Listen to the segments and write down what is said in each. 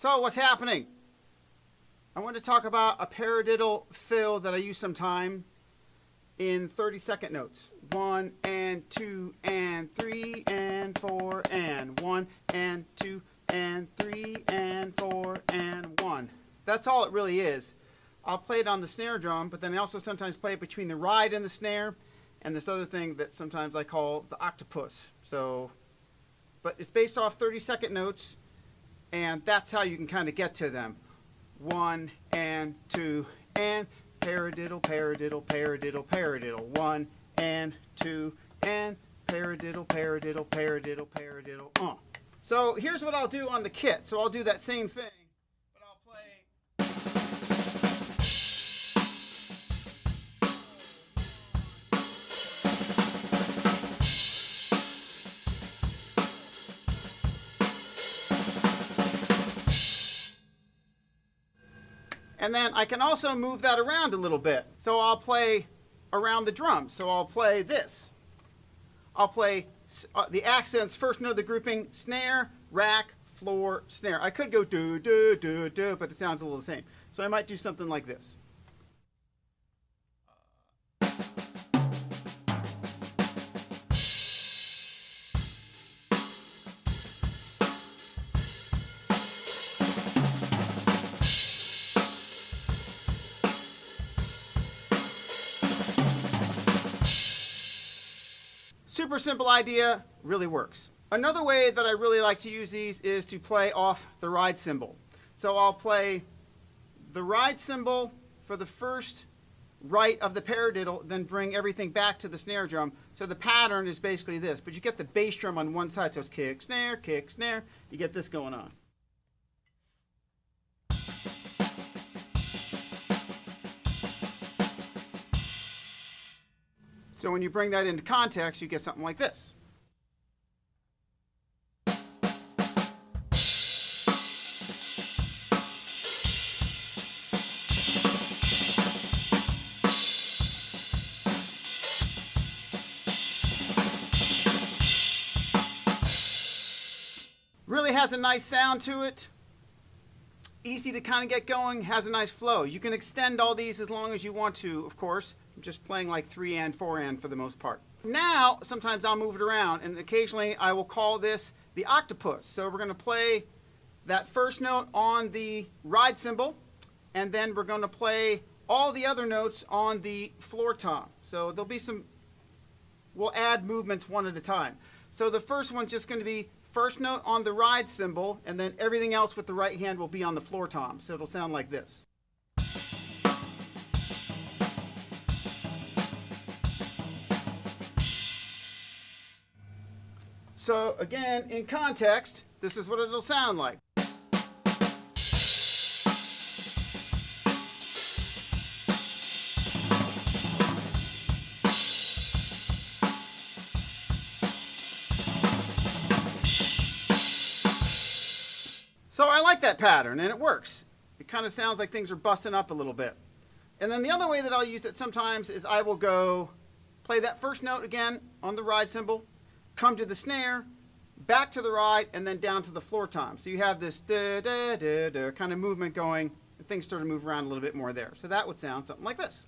So what's happening? I want to talk about a paradiddle fill that I use sometime in 30-second notes. 1 and 2 and 3 and 4 and 1 and 2 and 3 and 4 and 1. That's all it really is. I'll play it on the snare drum, but then I also sometimes play it between the ride and the snare and this other thing that sometimes I call the octopus. But it's based off 30-second notes, and that's how you can kind of get to them. 1 and 2 and paradiddle, paradiddle, paradiddle, paradiddle. 1 and 2 and paradiddle, paradiddle, paradiddle, paradiddle. So here's what I'll do on the kit. So I'll do that same thing, but I'll play. And then I can also move that around a little bit. So I'll play around the drum. So I'll play this. I'll play the accents, first note of the grouping, snare, rack, floor, snare. I could go do, do, do, do, but it sounds a little the same. So I might do something like this. Super simple idea, really works. Another way that I really like to use these is to play off the ride cymbal. So I'll play the ride cymbal for the first right of the paradiddle, then bring everything back to the snare drum. So the pattern is basically this, but you get the bass drum on one side, so it's kick, snare, you get this going on. So when you bring that into context, you get something like this. Really has a nice sound to it. Easy to kind of get going, has a nice flow. You can extend all these as long as you want to, of course. I'm just playing like 3 and 4 and for the most part. Now, sometimes I'll move it around, and occasionally I will call this the octopus. So we're going to play that first note on the ride cymbal, and then we're going to play all the other notes on the floor tom. So there'll be we'll add movements one at a time. So the first one's just going to be first note on the ride cymbal, and then everything else with the right hand will be on the floor tom. So it'll sound like this. So again, in context, this is what it'll sound like. So I like that pattern, and it works. It kind of sounds like things are busting up a little bit. And then the other way that I'll use it sometimes is I will go play that first note again on the ride cymbal, come to the snare, back to the ride, and then down to the floor tom. So you have this da, da, da, da kind of movement going, and things start to move around a little bit more there. So that would sound something like this.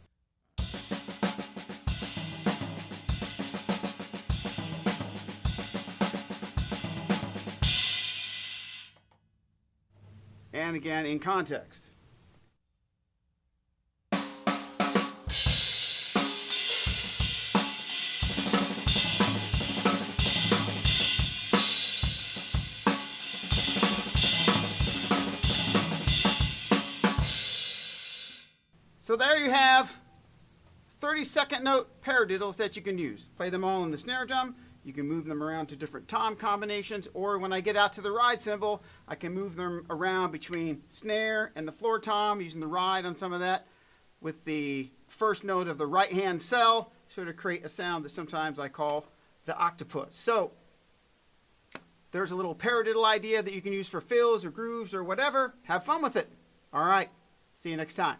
And again, in context. So there you have 30-second note paradiddles that you can use. Play them all in the snare drum. You can move them around to different tom combinations, or when I get out to the ride cymbal, I can move them around between snare and the floor tom, using the ride on some of that, with the first note of the right hand cell, so to create a sound that sometimes I call the octopus. So there's a little paradiddle idea that you can use for fills or grooves or whatever. Have fun with it. All right, see you next time.